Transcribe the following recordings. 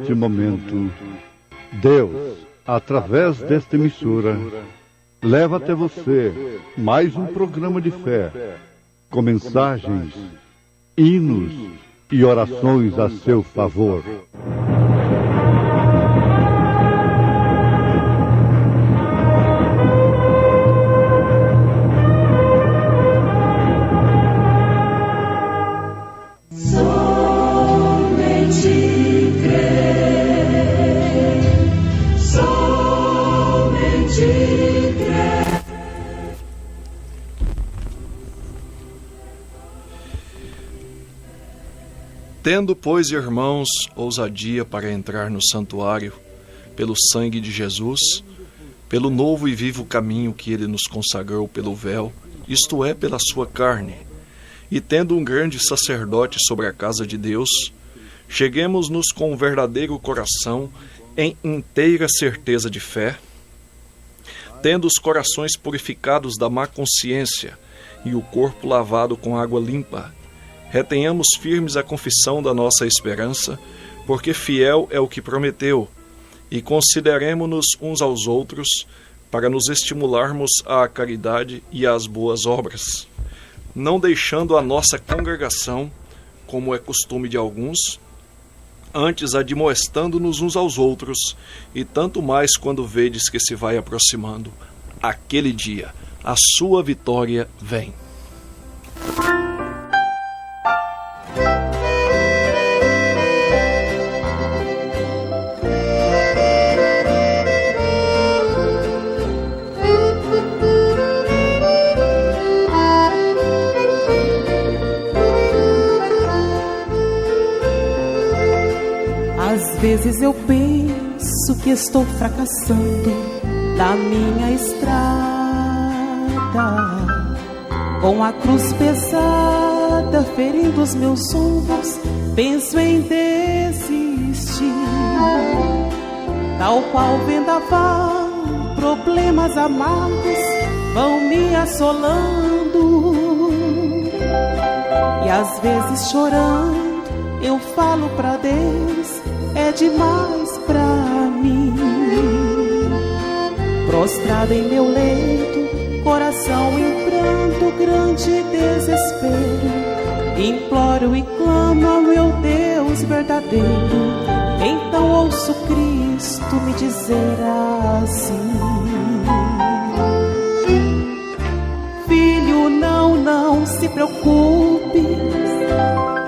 neste momento, Deus, através desta emissora, leva até você mais um programa de fé, com mensagens, hinos e orações a seu favor. Tendo, pois, irmãos, ousadia para entrar no santuário, pelo sangue de Jesus, pelo novo e vivo caminho que ele nos consagrou pelo véu, isto é, pela sua carne, e tendo um grande sacerdote sobre a casa de Deus, cheguemos-nos com um verdadeiro coração, em inteira certeza de fé, tendo os corações purificados da má consciência e o corpo lavado com água limpa, retenhamos firmes a confissão da nossa esperança, porque fiel é o que prometeu, e consideremo-nos uns aos outros, para nos estimularmos à caridade e às boas obras, não deixando a nossa congregação, como é costume de alguns, antes admoestando-nos uns aos outros, e tanto mais quando vedes que se vai aproximando aquele dia, a sua vitória vem. Às vezes eu penso que estou fracassando na minha estrada, com a cruz pesada ferindo os meus ombros, penso em desistir. Tal qual vendaval, problemas amargos vão me assolando, e às vezes chorando eu falo pra Deus, é demais pra mim. Prostrado em meu leito, coração em pranto, grande desespero, imploro e clamo ao meu Deus verdadeiro. Então ouço Cristo me dizer assim: filho, não se preocupe,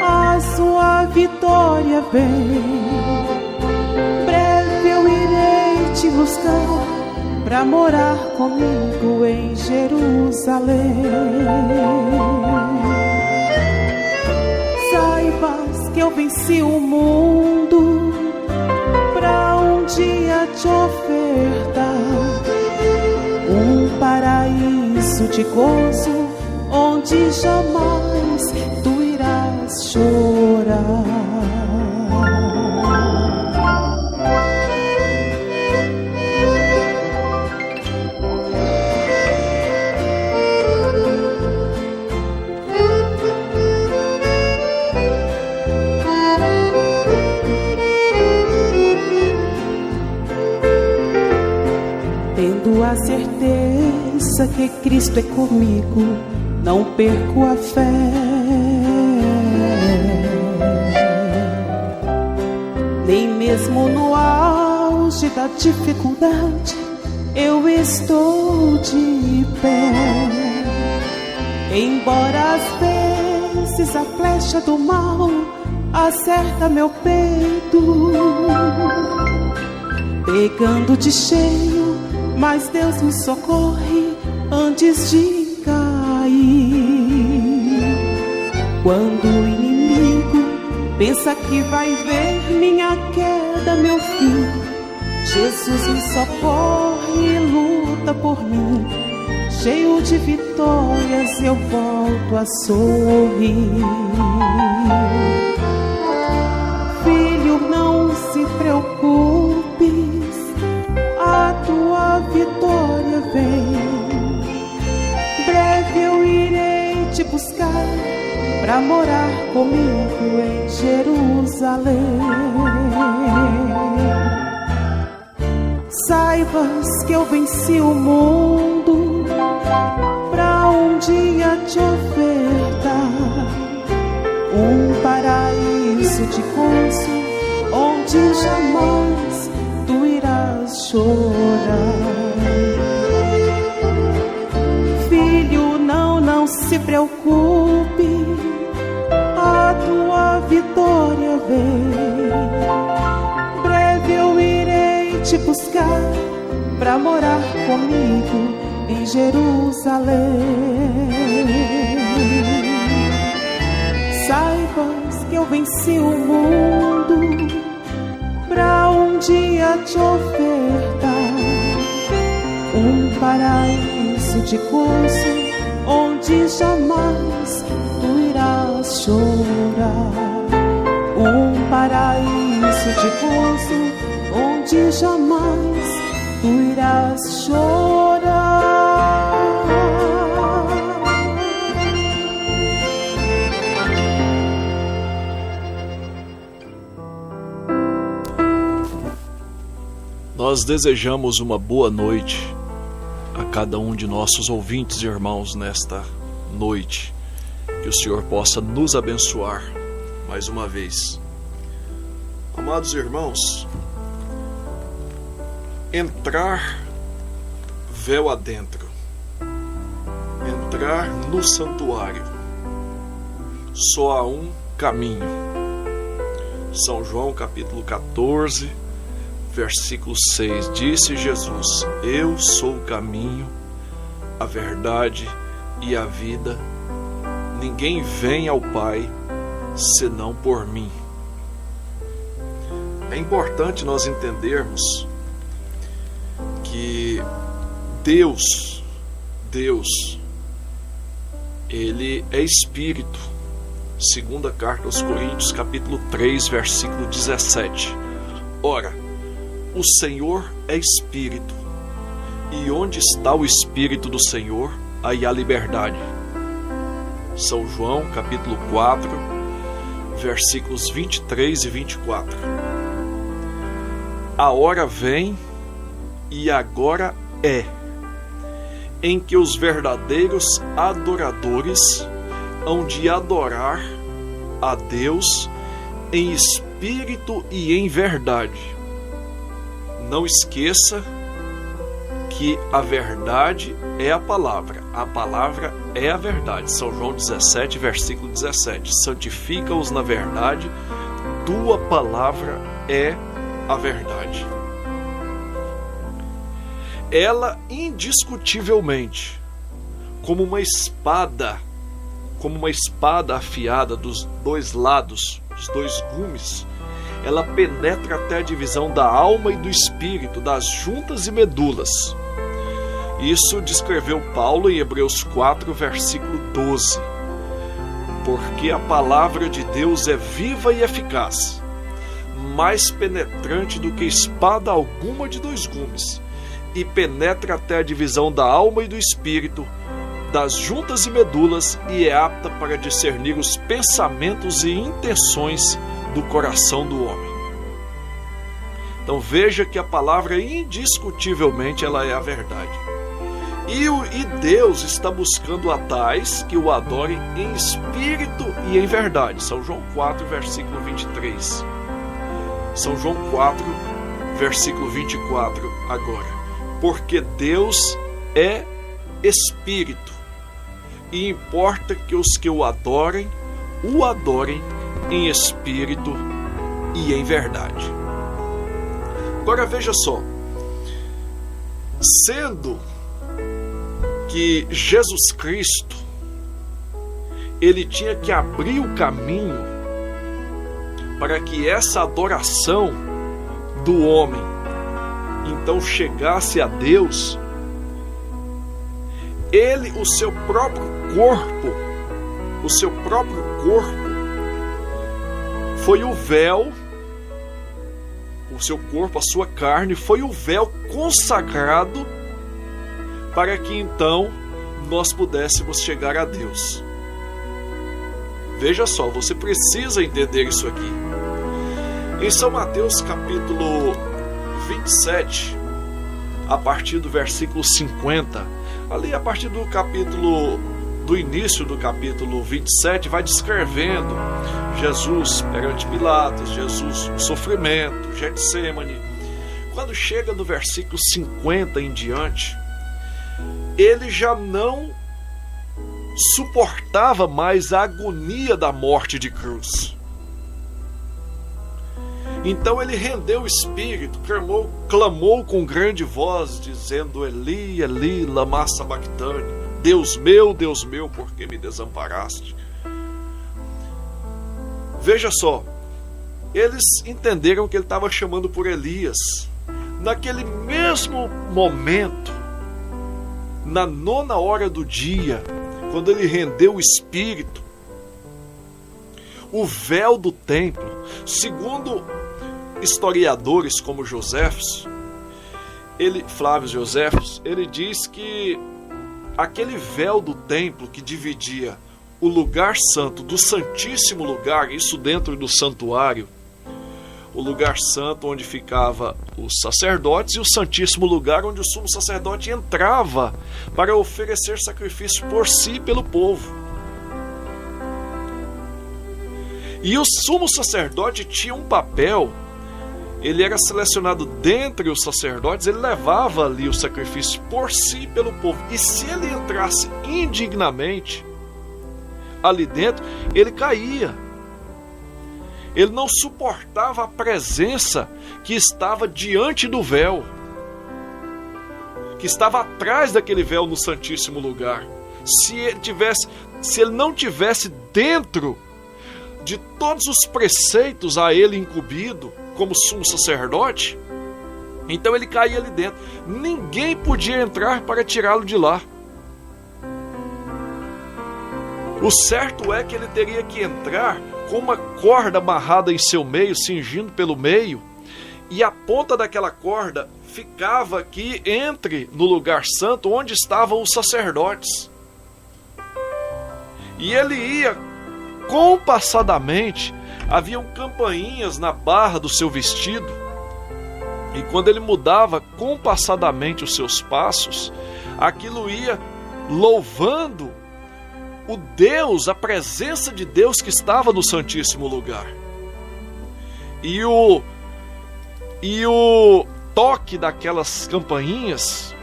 a sua vitória vem. Breve eu irei te buscar pra morar comigo em Jerusalém. Saibas que eu venci o mundo pra um dia te ofertar um paraíso de gozo, onde jamais tu irás chorar. Tendo a certeza que Cristo é comigo, não perco a fé. Nem mesmo no auge da dificuldade eu estou de pé. Embora às vezes a flecha do mal acerta meu peito, pegando de cheio, mas Deus me socorre antes de cair. Quando o inimigo pensa que vai ver minha queda, meu fim, Jesus me socorre e luta por mim. Cheio de vitórias eu volto a sorrir. Filho, não se preocupes, a tua vitória vem. Breve eu irei te buscar pra morar comigo em Jerusalém. Saibas que eu venci o mundo pra um dia te ofertar um paraíso de gozo onde jamais tu irás chorar. Filho, não se preocupe, a tua vitória vem. Breve eu irei te buscar pra morar comigo em Jerusalém. Saibas que eu venci o mundo pra um dia te ofertar um paraíso de gozo onde jamais tu irás chorar. Um paraíso de gozo onde jamais tu irás chorar. Nós desejamos uma boa noite a cada um de nossos ouvintes e irmãos nesta noite. Que o Senhor possa nos abençoar mais uma vez. Amados irmãos, entrar véu adentro, entrar no santuário, só há um caminho. São João capítulo 14, versículo 6, disse Jesus: eu sou o caminho, a verdade e a vida. Ninguém vem ao Pai senão por mim. É importante nós entendermos que Deus, Ele é Espírito. Segunda carta aos Coríntios, capítulo 3, versículo 17. Ora, o Senhor é Espírito, e onde está o Espírito do Senhor, aí há liberdade. São João, capítulo 4, versículos 23 e 24. A hora vem, e agora é, em que os verdadeiros adoradores hão de adorar a Deus em espírito e em verdade. Não esqueça que a verdade é a palavra é a verdade. São João 17, versículo 17. Santifica-os na verdade, tua palavra é a verdade. Ela indiscutivelmente, como uma espada afiada dos dois lados, dos dois gumes, ela penetra até a divisão da alma e do espírito, das juntas e medulas. Isso descreveu Paulo em Hebreus 4, versículo 12. Porque a palavra de Deus é viva e eficaz, mais penetrante do que espada alguma de dois gumes, e penetra até a divisão da alma e do espírito, das juntas e medulas, e é apta para discernir os pensamentos e intenções do coração do homem. Então veja que a palavra indiscutivelmente ela é a verdade. E Deus está buscando a tais que o adorem em espírito e em verdade. São João 4, versículo 23. São João 4, versículo 24 agora. Porque Deus é espírito, e importa que os que o adorem em espírito e em verdade. Agora veja só, sendo que Jesus Cristo, ele tinha que abrir o caminho para que essa adoração do homem então chegasse a Deus, ele, o seu próprio corpo foi o véu, o seu corpo, a sua carne, foi o véu consagrado para que então nós pudéssemos chegar a Deus. Veja só, você precisa entender isso aqui. Em São Mateus capítulo 27, a partir do versículo 50, ali a partir do início do capítulo 27, vai descrevendo Jesus perante Pilatos, Jesus no sofrimento, Getsêmani. Quando chega no versículo 50 em diante, ele já não suportava mais a agonia da morte de cruz. Então ele rendeu o espírito, clamou com grande voz, dizendo: Eli, Eli, lama sabachthani, Deus meu, por que me desamparaste? Veja só, eles entenderam que ele estava chamando por Elias. Naquele mesmo momento, na 9ª hora do dia, quando ele rendeu o espírito, o véu do templo, segundo historiadores como Flávio Joséfos, ele diz que aquele véu do templo que dividia o lugar santo do santíssimo lugar, isso dentro do santuário, o lugar santo onde ficava os sacerdotes, e o santíssimo lugar onde o sumo sacerdote entrava para oferecer sacrifício por si e pelo povo. E o sumo sacerdote tinha um papel, ele era selecionado dentre os sacerdotes, ele levava ali o sacrifício por si e pelo povo. E se ele entrasse indignamente ali dentro, ele caía. Ele não suportava a presença que estava diante do véu, que estava atrás daquele véu no Santíssimo Lugar. Se ele não tivesse dentro de todos os preceitos a ele incumbido como sumo sacerdote, então ele caía ali dentro. Ninguém podia entrar para tirá-lo de lá. O certo é que ele teria que entrar com uma corda amarrada em seu meio, cingindo pelo meio, e a ponta daquela corda ficava aqui no lugar santo, onde estavam os sacerdotes. E ele ia compassadamente, haviam campainhas na barra do seu vestido, e quando ele mudava compassadamente os seus passos, aquilo ia louvando o Deus, a presença de Deus que estava no Santíssimo Lugar. E o toque daquelas campainhas,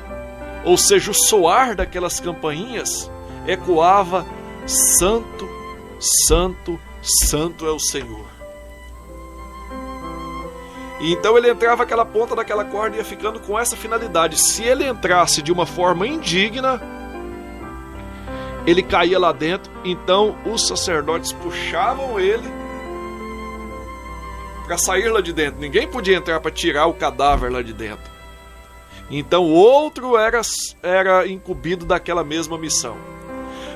ou seja, o soar daquelas campainhas, ecoava: Santo, Santo, Santo é o Senhor. E então ele entrava aquela ponta daquela corda e ia ficando com essa finalidade. Se ele entrasse de uma forma indigna, ele caía lá dentro. Então os sacerdotes puxavam ele para sair lá de dentro. Ninguém podia entrar para tirar o cadáver lá de dentro. Então o outro era incumbido daquela mesma missão.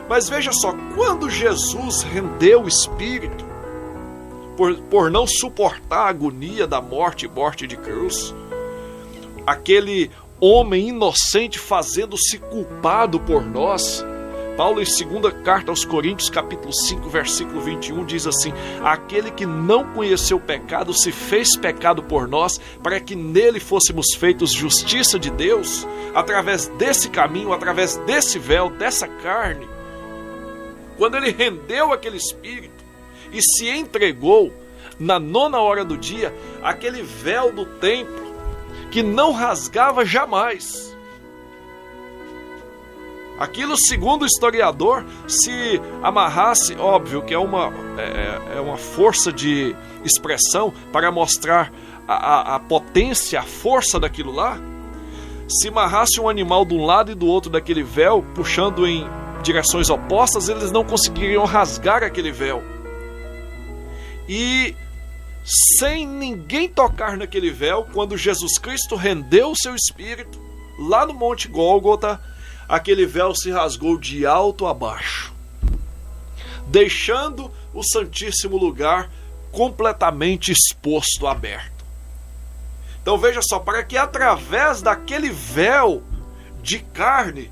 Mas veja só, quando Jesus rendeu o espírito, por não suportar a agonia da morte de cruz, aquele homem inocente fazendo-se culpado por nós, Paulo, em 2ª carta aos Coríntios, capítulo 5, versículo 21, diz assim: aquele que não conheceu o pecado se fez pecado por nós, para que nele fôssemos feitos justiça de Deus, através desse caminho, através desse véu, dessa carne. Quando ele rendeu aquele espírito e se entregou, na 9ª hora do dia, aquele véu do templo, que não rasgava jamais, aquilo, segundo o historiador, se amarrasse, óbvio que é uma força de expressão para mostrar a potência, a força daquilo lá, se amarrasse um animal de um lado e do outro daquele véu, puxando em direções opostas, eles não conseguiriam rasgar aquele véu. E sem ninguém tocar naquele véu, quando Jesus Cristo rendeu o seu espírito, lá no Monte Gólgota, aquele véu se rasgou de alto a baixo, deixando o Santíssimo Lugar completamente exposto, aberto. Então veja só, para que através daquele véu de carne,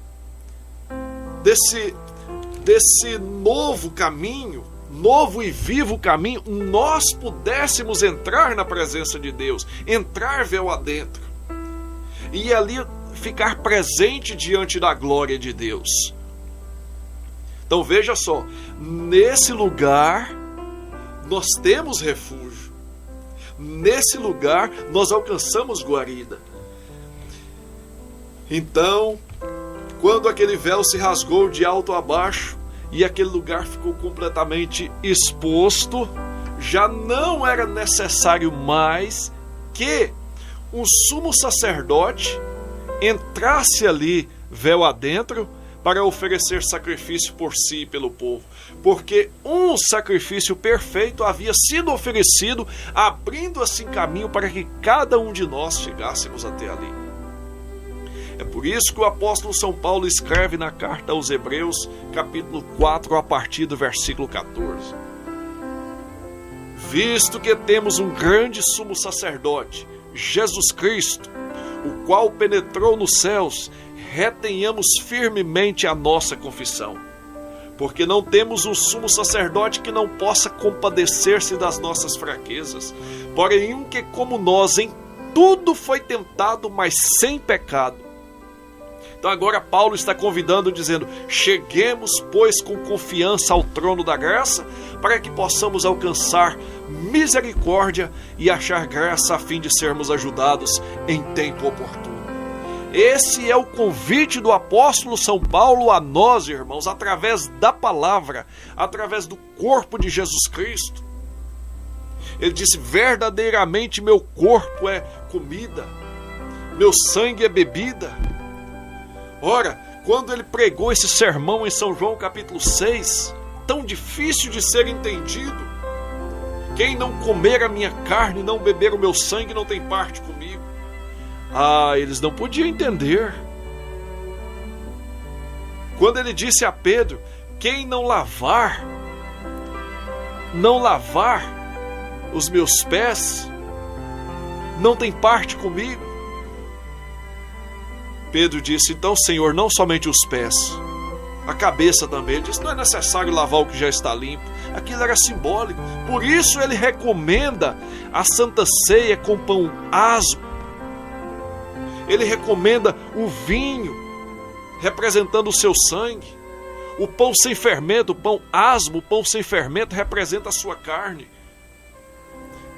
desse novo caminho, novo e vivo caminho, nós pudéssemos entrar na presença de Deus, entrar véu adentro, e ali ficar presente diante da glória de Deus. Então veja só, nesse lugar nós temos refúgio. Nesse lugar nós alcançamos guarida. Então, quando aquele véu se rasgou de alto a baixo e aquele lugar ficou completamente exposto, já não era necessário mais que um sumo sacerdote entrasse ali véu adentro para oferecer sacrifício por si e pelo povo, porque um sacrifício perfeito havia sido oferecido, abrindo assim caminho para que cada um de nós chegássemos até ali. É por isso que o apóstolo São Paulo escreve na carta aos Hebreus, capítulo 4, a partir do versículo 14. Visto que temos um grande sumo sacerdote, Jesus Cristo, o qual penetrou nos céus, retenhamos firmemente a nossa confissão. Porque não temos um sumo sacerdote que não possa compadecer-se das nossas fraquezas, porém um que como nós em tudo foi tentado, mas sem pecado. Então agora Paulo está convidando, dizendo: cheguemos, pois, com confiança ao trono da graça, para que possamos alcançar misericórdia e achar graça a fim de sermos ajudados em tempo oportuno. Esse é o convite do apóstolo São Paulo a nós, irmãos, através da palavra, através do corpo de Jesus Cristo. Ele disse: verdadeiramente meu corpo é comida, meu sangue é bebida. Ora, quando ele pregou esse sermão em São João capítulo 6, tão difícil de ser entendido: quem não comer a minha carne e não beber o meu sangue não tem parte comigo. Eles não podiam entender. Quando ele disse a Pedro: quem não lavar os meus pés não tem parte comigo. Pedro disse: então, Senhor, não somente os pés, a cabeça também. Ele disse: não é necessário lavar o que já está limpo. Aquilo era simbólico. Por isso ele recomenda a Santa Ceia com pão asmo. Ele recomenda o vinho, representando o seu sangue. O pão sem fermento, o pão asmo, o pão sem fermento, representa a sua carne.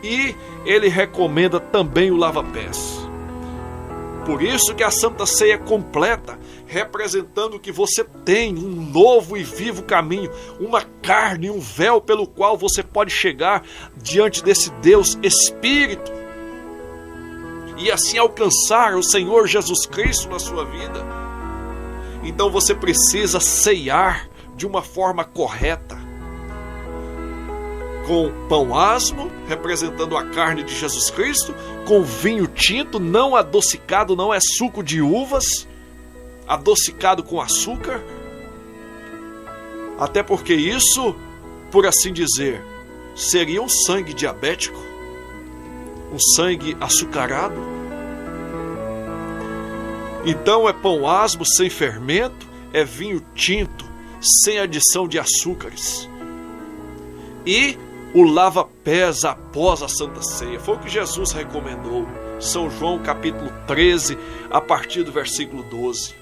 E ele recomenda também o lava-pés. Por isso que a Santa Ceia completa, representando que você tem um novo e vivo caminho, uma carne, um véu pelo qual você pode chegar diante desse Deus Espírito e assim alcançar o Senhor Jesus Cristo na sua vida. Então você precisa ceiar de uma forma correta, com pão asmo, representando a carne de Jesus Cristo, com vinho tinto, não adocicado, não é suco de uvas, adocicado com açúcar, até porque isso, por assim dizer, seria um sangue diabético, um sangue açucarado. Então é pão asmo sem fermento, é vinho tinto, sem adição de açúcares. E o lava-pés após a Santa Ceia, foi o que Jesus recomendou. São João capítulo 13, a partir do versículo 12.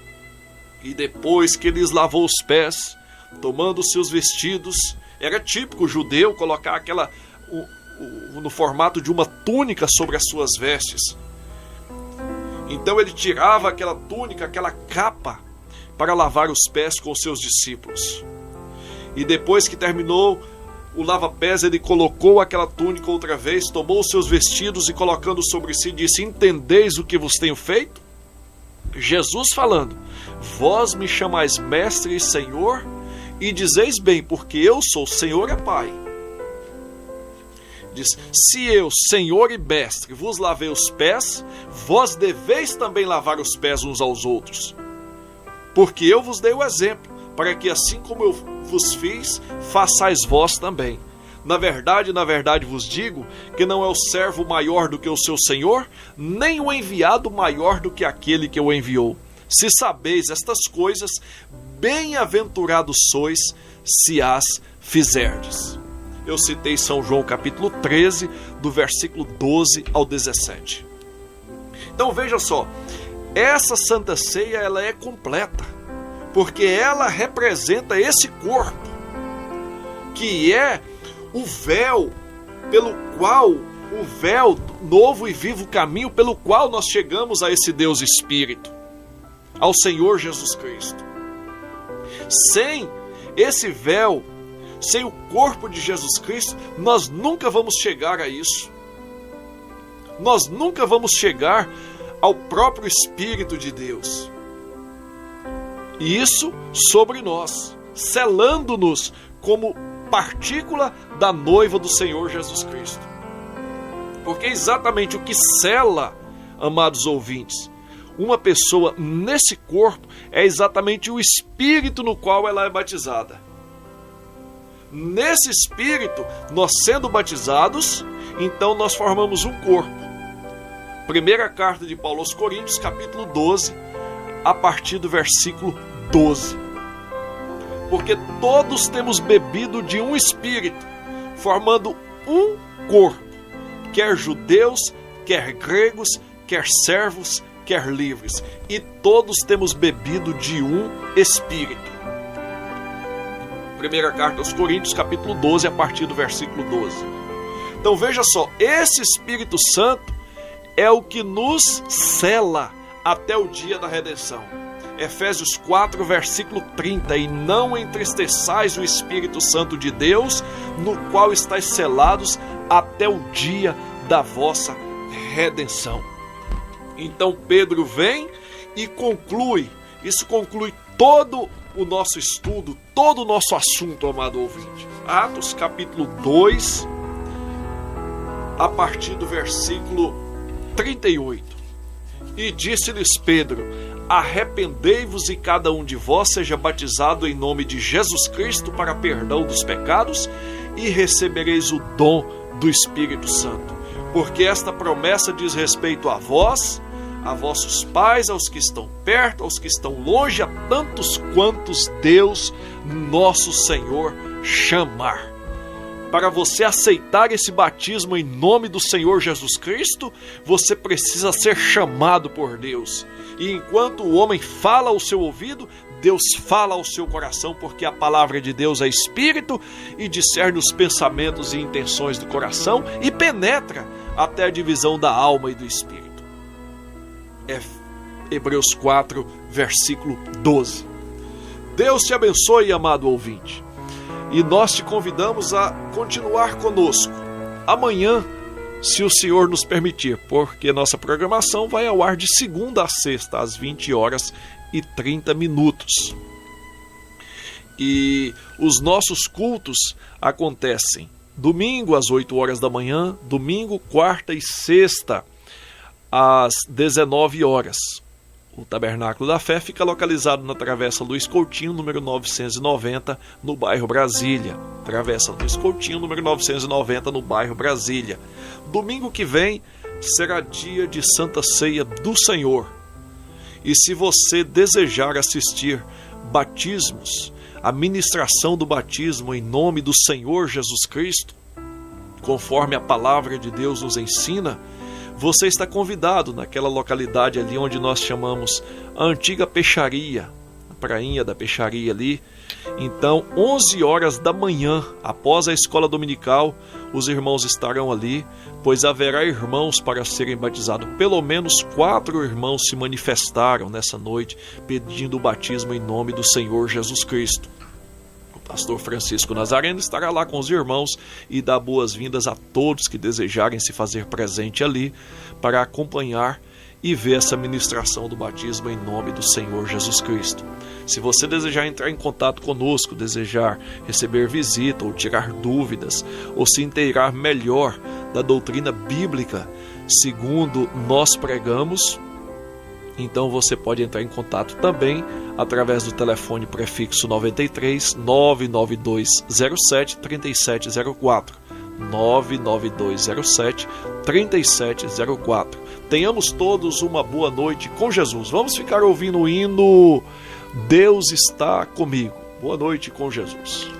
E depois que eles lavou os pés, tomando os seus vestidos, era típico judeu colocar aquela no formato de uma túnica sobre as suas vestes. Então ele tirava aquela túnica, aquela capa, para lavar os pés com os seus discípulos. E depois que terminou o lava-pés, ele colocou aquela túnica outra vez, tomou os seus vestidos e colocando sobre si, disse: entendeis o que vos tenho feito? Jesus falando: vós me chamais mestre e senhor, e dizeis bem, porque eu sou Senhor e Pai. Diz: se eu, Senhor e mestre, vos lavei os pés, vós deveis também lavar os pés uns aos outros. Porque eu vos dei o exemplo, para que assim como eu vos fiz, façais vós também. Na verdade vos digo que não é o servo maior do que o seu senhor, nem o enviado maior do que aquele que o enviou. Se sabeis estas coisas, bem-aventurados sois se as fizerdes. Eu citei São João capítulo 13, do versículo 12 ao 17. Então veja só, essa Santa Ceia ela é completa, porque ela representa esse corpo, que é o véu pelo qual, o véu novo e vivo caminho pelo qual nós chegamos a esse Deus Espírito, ao Senhor Jesus Cristo. Sem esse véu, sem o corpo de Jesus Cristo, nós nunca vamos chegar a isso. Nós nunca vamos chegar ao próprio Espírito de Deus. E isso sobre nós, selando-nos como partícula da noiva do Senhor Jesus Cristo. Porque é exatamente o que sela, amados ouvintes, uma pessoa nesse corpo é exatamente o Espírito no qual ela é batizada. Nesse Espírito, nós sendo batizados, então nós formamos um corpo. Primeira carta de Paulo aos Coríntios, capítulo 12, a partir do versículo 12. Porque todos temos bebido de um Espírito, formando um corpo, quer judeus, quer gregos, quer servos, quer livres, e todos temos bebido de um Espírito. Primeira carta aos Coríntios, capítulo 12, a partir do versículo 12. Então veja só, esse Espírito Santo é o que nos sela até o dia da redenção. Efésios 4, versículo 30, e não entristeçais o Espírito Santo de Deus, no qual estáis selados até o dia da vossa redenção. Então Pedro vem e conclui, isso conclui todo o nosso estudo, todo o nosso assunto, amado ouvinte. Atos capítulo 2, a partir do versículo 38. E disse-lhes Pedro: arrependei-vos e cada um de vós seja batizado em nome de Jesus Cristo para perdão dos pecados, e recebereis o dom do Espírito Santo. Porque esta promessa diz respeito a vós, a vossos pais, aos que estão perto, aos que estão longe, a tantos quantos Deus, nosso Senhor, chamar. Para você aceitar esse batismo em nome do Senhor Jesus Cristo, você precisa ser chamado por Deus. E enquanto o homem fala ao seu ouvido, Deus fala ao seu coração, porque a palavra de Deus é Espírito e discerne os pensamentos e intenções do coração e penetra até a divisão da alma e do Espírito. É Hebreus 4, versículo 12. Deus te abençoe, amado ouvinte. E nós te convidamos a continuar conosco amanhã, se o Senhor nos permitir, porque nossa programação vai ao ar de segunda a sexta, às 20h30. E os nossos cultos acontecem domingo às 8 horas da manhã, domingo, quarta e sexta às 19 horas. O Tabernáculo da Fé fica localizado na Travessa Luiz Coutinho, número 990, no bairro Brasília. Travessa Luiz Coutinho, número 990, no bairro Brasília. Domingo que vem será dia de Santa Ceia do Senhor. E se você desejar assistir batismos, a ministração do batismo em nome do Senhor Jesus Cristo, conforme a palavra de Deus nos ensina, você está convidado naquela localidade ali onde nós chamamos a antiga peixaria, a prainha da peixaria ali. Então, 11 horas da manhã, após a escola dominical, os irmãos estarão ali, pois haverá irmãos para serem batizados. Pelo menos 4 irmãos se manifestaram nessa noite, pedindo o batismo em nome do Senhor Jesus Cristo. O pastor Francisco Nazareno estará lá com os irmãos e dá boas-vindas a todos que desejarem se fazer presente ali para acompanhar e ver essa ministração do batismo em nome do Senhor Jesus Cristo. Se você desejar entrar em contato conosco, desejar receber visita ou tirar dúvidas, ou se inteirar melhor da doutrina bíblica segundo nós pregamos, então você pode entrar em contato também através do telefone prefixo 93 99207 3704. 99207 3704. Tenhamos todos uma boa noite com Jesus. Vamos ficar ouvindo o hino Deus está comigo. Boa noite com Jesus.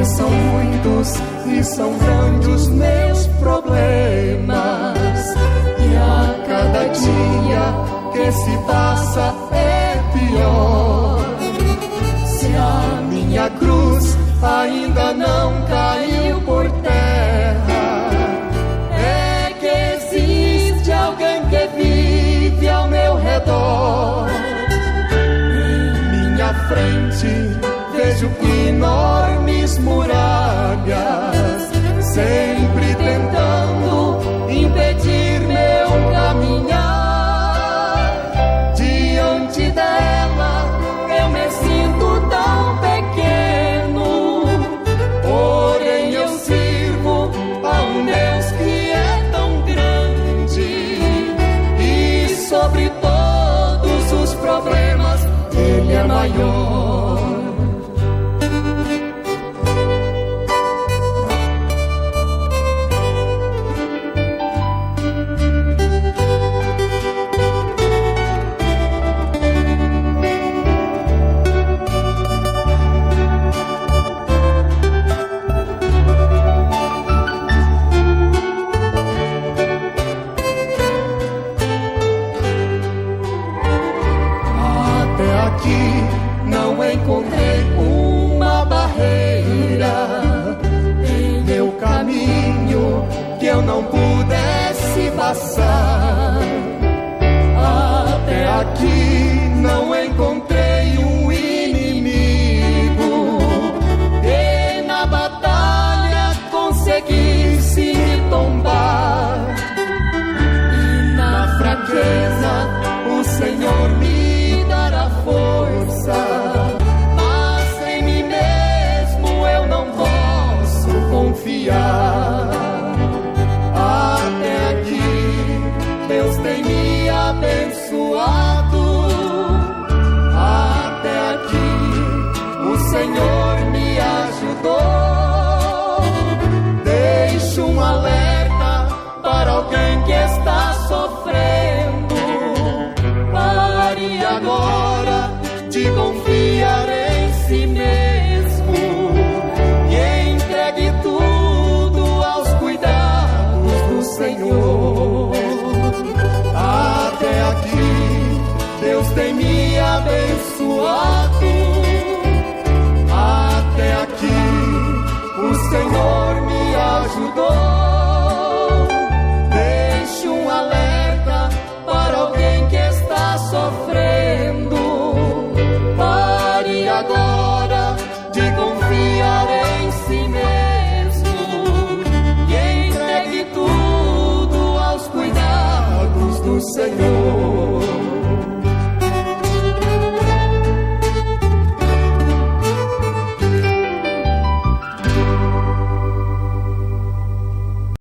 são muitos e são grandes meus problemas, e a cada dia que se passa é pior. Se a minha cruz ainda não caiu por terra, é que existe alguém que vive ao meu redor. Em minha frente vejo enormes muralhas, sempre tentando impedir meu caminhar. Diante dela eu me sinto tão pequeno, porém eu sirvo a um Deus que é tão grande, e sobre todos os problemas Ele é maior. Não encontrei uma barreira em meu caminho que eu não pudesse passar. Até aqui não encontrei um inimigo que na batalha conseguisse me tombar. E na fraqueza o Senhor me dará força, mas em mim mesmo eu não posso confiar. Até aqui Deus tem me abençoado, até aqui o Senhor me ajudou. Deixo um alerta para alguém que está